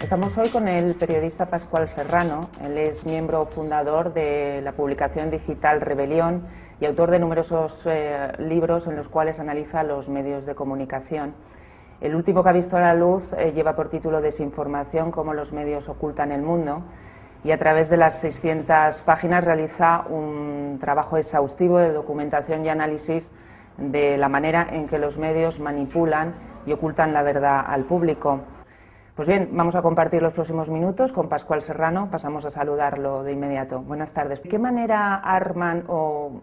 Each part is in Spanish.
Estamos hoy con el periodista Pascual Serrano. Él es miembro fundador de la publicación digital Rebelión y autor de numerosos libros en los cuales analiza los medios de comunicación. El último que ha visto la luz lleva por título Desinformación, cómo los medios ocultan el mundo, y a través de las 600 páginas realiza un trabajo exhaustivo de documentación y análisis de la manera en que los medios manipulan y ocultan la verdad al público. Pues bien, vamos a compartir los próximos minutos con Pascual Serrano. Pasamos a saludarlo de inmediato. Buenas tardes. ¿De qué manera arman o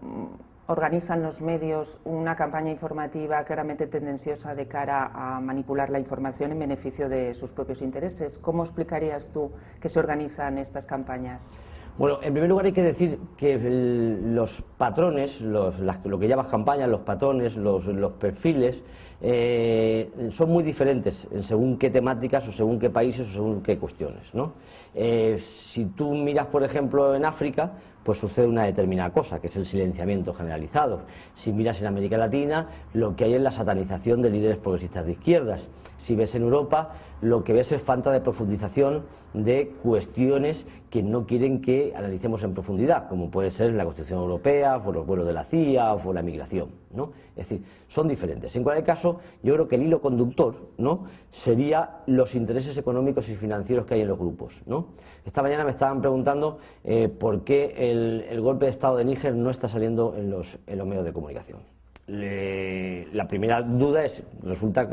organizan los medios una campaña informativa claramente tendenciosa de cara a manipular la información en beneficio de sus propios intereses? ¿Cómo explicarías tú que se organizan estas campañas? Bueno, en primer lugar hay que decir que los patrones, lo que llamas campañas, los patrones, los perfiles, son muy diferentes según qué temáticas o según qué países o según qué cuestiones, ¿no? Si tú miras, por ejemplo, en África, pues sucede una determinada cosa, que es el silenciamiento generalizado. Si miras en América Latina, lo que hay es la satanización de líderes progresistas de izquierdas. Si ves en Europa, lo que ves es falta de profundización de cuestiones que no quieren que analicemos en profundidad, como puede ser la Constitución Europea, o los vuelos de la CIA, o la migración, ¿no? Es decir, son diferentes. En cualquier caso, yo creo que el hilo conductor, ¿no?, sería los intereses económicos y financieros que hay en los grupos, ¿no? Esta mañana me estaban preguntando por qué el golpe de Estado de Níger no está saliendo en los medios de comunicación. La primera duda es, resulta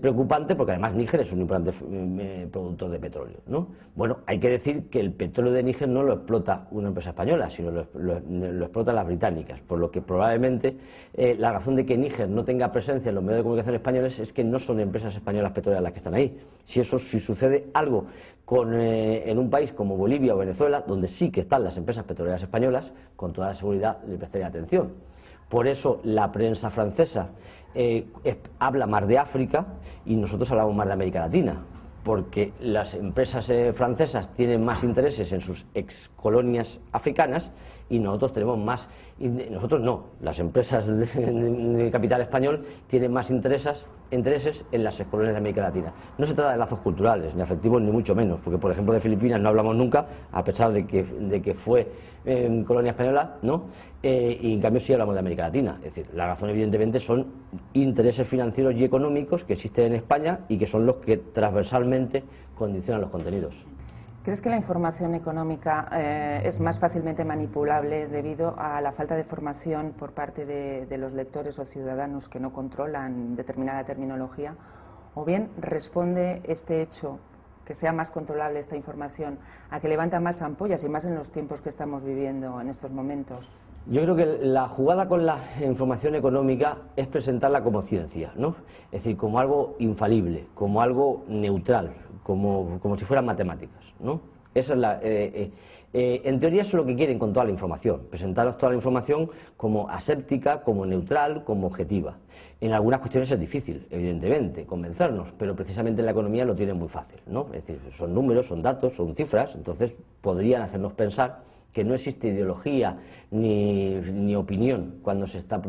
preocupante, porque además Níger es un importante productor de petróleo, ¿no? Bueno, hay que decir que el petróleo de Níger no lo explota una empresa española, sino lo explotan las británicas, por lo que probablemente la razón de que Níger no tenga presencia en los medios de comunicación españoles es que no son empresas españolas petroleras las que están ahí. Si sucede algo en un país como Bolivia o Venezuela, donde sí que están las empresas petroleras españolas, con toda seguridad le prestaría atención. Por eso la prensa francesa habla más de África y nosotros hablamos más de América Latina, porque las empresas francesas tienen más intereses en sus excolonias africanas y nosotros tenemos más, nosotros no, las empresas de capital español tienen más intereses en las excolonias de América Latina. No se trata de lazos culturales, ni afectivos, ni mucho menos, porque por ejemplo de Filipinas no hablamos nunca, a pesar de que fue colonia española, ¿no? Y en cambio sí hablamos de América Latina. Es decir, la razón evidentemente son intereses financieros y económicos que existen en España y que son los que transversalmente condicionan los contenidos. ¿Crees que la información económica es más fácilmente manipulable debido a la falta de formación por parte de los lectores o ciudadanos que no controlan determinada terminología? ¿O bien responde este hecho, que sea más controlable esta información, a que levanta más ampollas y más en los tiempos que estamos viviendo en estos momentos? Yo creo que la jugada con la información económica es presentarla como ciencia, ¿no? Es decir, como algo infalible, como algo neutral, como si fueran matemáticas, ¿no? Esa es en teoría eso es lo que quieren con toda la información, presentaros toda la información como aséptica, como neutral, como objetiva. En algunas cuestiones es difícil, evidentemente, convencernos, pero precisamente en la economía lo tienen muy fácil, ¿no? Es decir, son números, son datos, son cifras, entonces podrían hacernos pensar que no existe ideología ni opinión cuando se está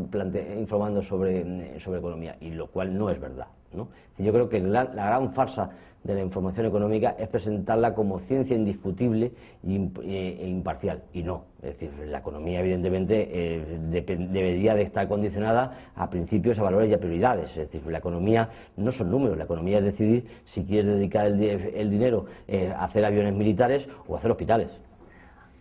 informando sobre economía, y lo cual no es verdad, ¿no? Es decir, yo creo que la gran farsa de la información económica es presentarla como ciencia indiscutible e imparcial, y no. Es decir, la economía evidentemente debería de estar condicionada a principios, a valores y a prioridades. Es decir, la economía no son números, la economía es decidir si quieres dedicar el dinero a hacer aviones militares o a hacer hospitales.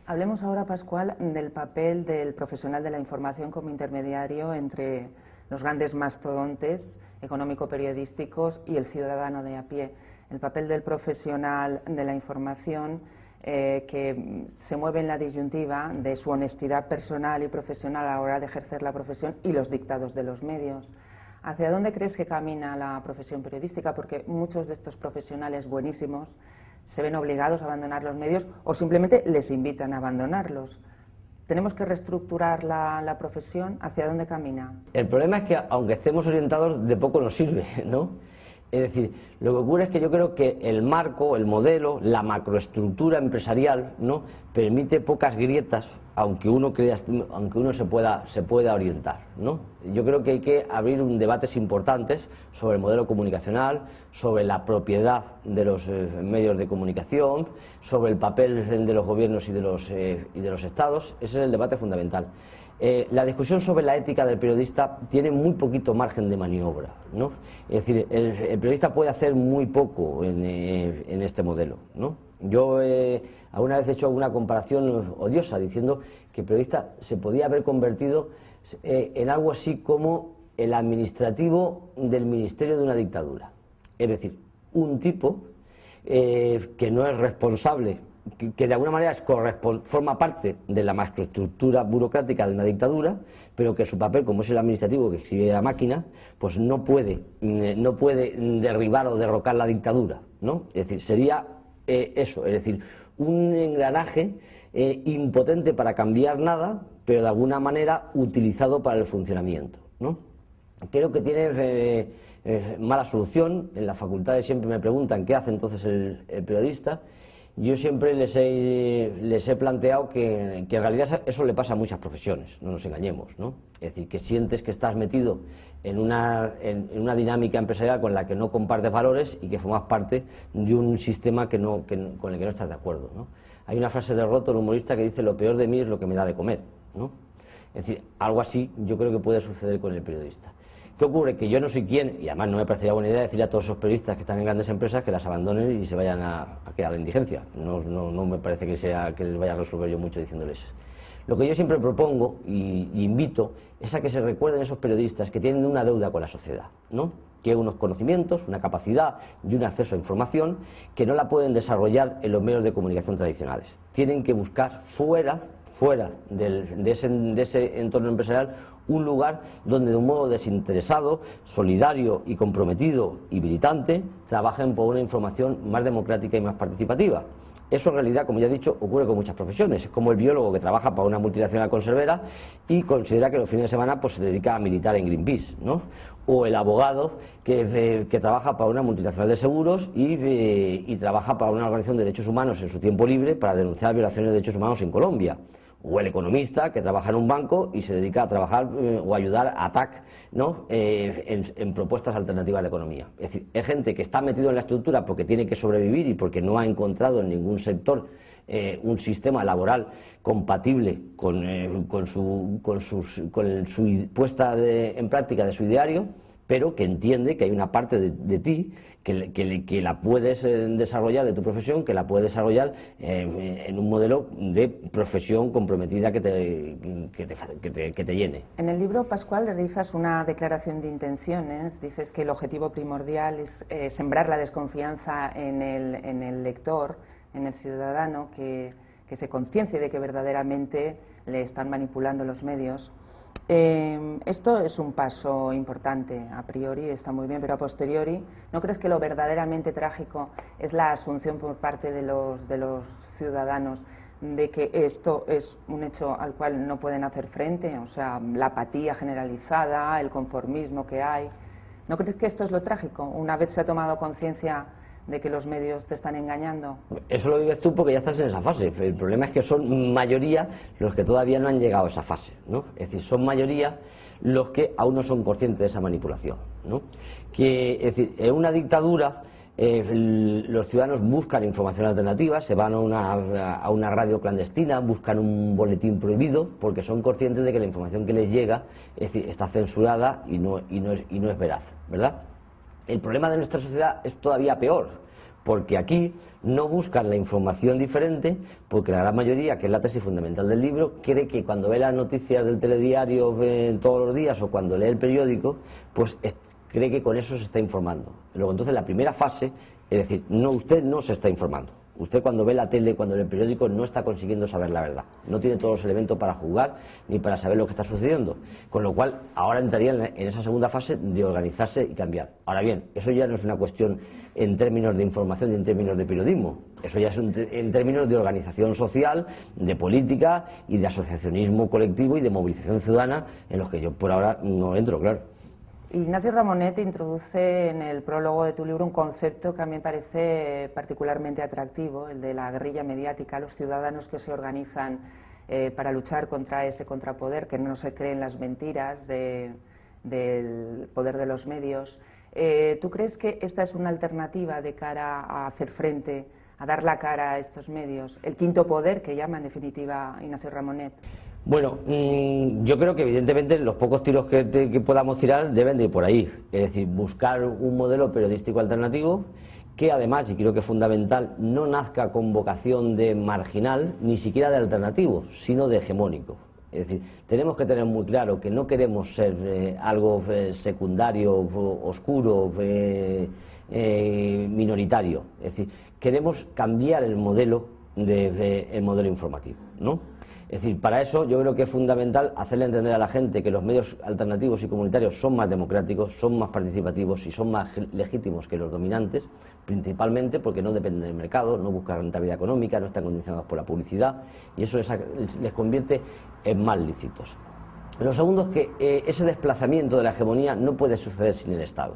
Hablemos ahora, Pascual, del papel del profesional de la información como intermediario entre los grandes mastodontes económico-periodísticos y el ciudadano de a pie. El papel del profesional de la información que se mueve en la disyuntiva de su honestidad personal y profesional a la hora de ejercer la profesión y los dictados de los medios. ¿Hacia dónde crees que camina la profesión periodística? Porque muchos de estos profesionales buenísimos se ven obligados a abandonar los medios o simplemente les invitan a abandonarlos. ¿Tenemos que reestructurar la profesión? ¿Hacia dónde camina? El problema es que, aunque estemos orientados, de poco nos sirve, ¿no? Es decir, lo que ocurre es que yo creo que el marco, el modelo, la macroestructura empresarial, ¿no?, permite pocas grietas, aunque uno se pueda orientar, ¿no? Yo creo que hay que abrir debates importantes sobre el modelo comunicacional, sobre la propiedad de los medios de comunicación, sobre el papel de los gobiernos y de los estados. Ese es el debate fundamental. La discusión sobre la ética del periodista tiene muy poquito margen de maniobra, ¿no? Es decir, el periodista puede hacer muy poco en este modelo, ¿no? Yo alguna vez he hecho alguna comparación odiosa diciendo que el periodista se podía haber convertido en algo así como el administrativo del ministerio de una dictadura. Es decir, un tipo que no es responsable, que de alguna manera forma parte de la macroestructura burocrática de una dictadura, pero que su papel, como es el administrativo que escribe la máquina, pues no puede derribar o derrocar la dictadura, ¿no? Es decir, sería eso, es decir, un engranaje impotente para cambiar nada, pero de alguna manera utilizado para el funcionamiento, ¿no? Creo que tiene mala solución. En las facultades siempre me preguntan qué hace entonces el periodista. Yo siempre les he planteado que en realidad eso le pasa a muchas profesiones, no nos engañemos, ¿no? Es decir, que sientes que estás metido en una dinámica empresarial con la que no compartes valores y que formas parte de un sistema con el que no estás de acuerdo, ¿no? Hay una frase de Roto, el humorista, que dice: lo peor de mí es lo que me da de comer, ¿no? Es decir, algo así yo creo que puede suceder con el periodista. ¿Qué ocurre? Que yo no soy quien, y además no me parecería buena idea decirle a todos esos periodistas que están en grandes empresas que las abandonen y se vayan a quedar en indigencia. No me parece que les vaya a resolver yo mucho diciéndoles. Lo que yo siempre propongo y invito es a que se recuerden esos periodistas que tienen una deuda con la sociedad, ¿no? Que hay unos conocimientos, una capacidad y un acceso a información que no la pueden desarrollar en los medios de comunicación tradicionales. Tienen que buscar fuera de ese entorno empresarial un lugar donde de un modo desinteresado, solidario y comprometido y militante trabajen por una información más democrática y más participativa. Eso en realidad, como ya he dicho, ocurre con muchas profesiones. Es como el biólogo que trabaja para una multinacional conservera y considera que los fines de semana pues se dedica a militar en Greenpeace, ¿no? O el abogado que trabaja para una multinacional de seguros y trabaja para una organización de derechos humanos en su tiempo libre para denunciar violaciones de derechos humanos en Colombia. O el economista que trabaja en un banco y se dedica a trabajar o ayudar a ATAC, ¿no? En propuestas alternativas de economía. Es decir, es gente que está metido en la estructura porque tiene que sobrevivir y porque no ha encontrado en ningún sector un sistema laboral compatible con su puesta en práctica de su ideario, pero que entiende que hay una parte de ti que la puedes desarrollar, de tu profesión, que la puedes desarrollar en un modelo de profesión comprometida que te llene. En el libro, Pascual, realizas una declaración de intenciones. Dices que el objetivo primordial es sembrar la desconfianza en el lector, en el ciudadano, que se conciencie de que verdaderamente le están manipulando los medios. Esto es un paso importante. A priori está muy bien, pero a posteriori, ¿no crees que lo verdaderamente trágico es la asunción por parte de los ciudadanos de que esto es un hecho al cual no pueden hacer frente? O sea, la apatía generalizada, el conformismo que hay. ¿No crees que esto es lo trágico? Una vez se ha tomado conciencia de que los medios te están engañando. Eso lo vives tú porque ya estás en esa fase. El problema es que son mayoría los que todavía no han llegado a esa fase, ¿no? Es decir, son mayoría los que aún no son conscientes de esa manipulación, ¿no? Es decir, en una dictadura los ciudadanos buscan información alternativa, se van a una radio clandestina, buscan un boletín prohibido porque son conscientes de que la información que les llega, es decir, está censurada y no es veraz, ¿verdad? El problema de nuestra sociedad es todavía peor, porque aquí no buscan la información diferente, porque la gran mayoría, que es la tesis fundamental del libro, cree que cuando ve las noticias del telediario todos los días o cuando lee el periódico, pues cree que con eso se está informando. Luego entonces la primera fase, es decir, usted no se está informando. Usted cuando ve la tele, cuando lee el periódico, no está consiguiendo saber la verdad. No tiene todos los elementos para juzgar ni para saber lo que está sucediendo. Con lo cual, ahora entraría en esa segunda fase de organizarse y cambiar. Ahora bien, eso ya no es una cuestión en términos de información y en términos de periodismo. Eso ya es en términos de organización social, de política y de asociacionismo colectivo y de movilización ciudadana, en los que yo por ahora no entro, claro. Ignacio Ramonet introduce en el prólogo de tu libro un concepto que a mí me parece particularmente atractivo, el de la guerrilla mediática, los ciudadanos que se organizan para luchar contra ese contrapoder, que no se creen las mentiras del poder de los medios. ¿Tú crees que esta es una alternativa de cara a hacer frente, a dar la cara a estos medios? El quinto poder que llama en definitiva Ignacio Ramonet. Bueno, yo creo que evidentemente los pocos tiros que podamos tirar deben de ir por ahí, es decir, buscar un modelo periodístico alternativo que además, y creo que es fundamental, no nazca con vocación de marginal, ni siquiera de alternativo, sino de hegemónico. Es decir, tenemos que tener muy claro que no queremos ser algo secundario, oscuro, minoritario. Es decir, queremos cambiar el modelo el modelo informativo, ¿no? Es decir, para eso yo creo que es fundamental hacerle entender a la gente que los medios alternativos y comunitarios son más democráticos, son más participativos y son más legítimos que los dominantes, principalmente porque no dependen del mercado, no buscan rentabilidad económica, no están condicionados por la publicidad y eso les convierte en más lícitos. Lo segundo es que ese desplazamiento de la hegemonía no puede suceder sin el Estado.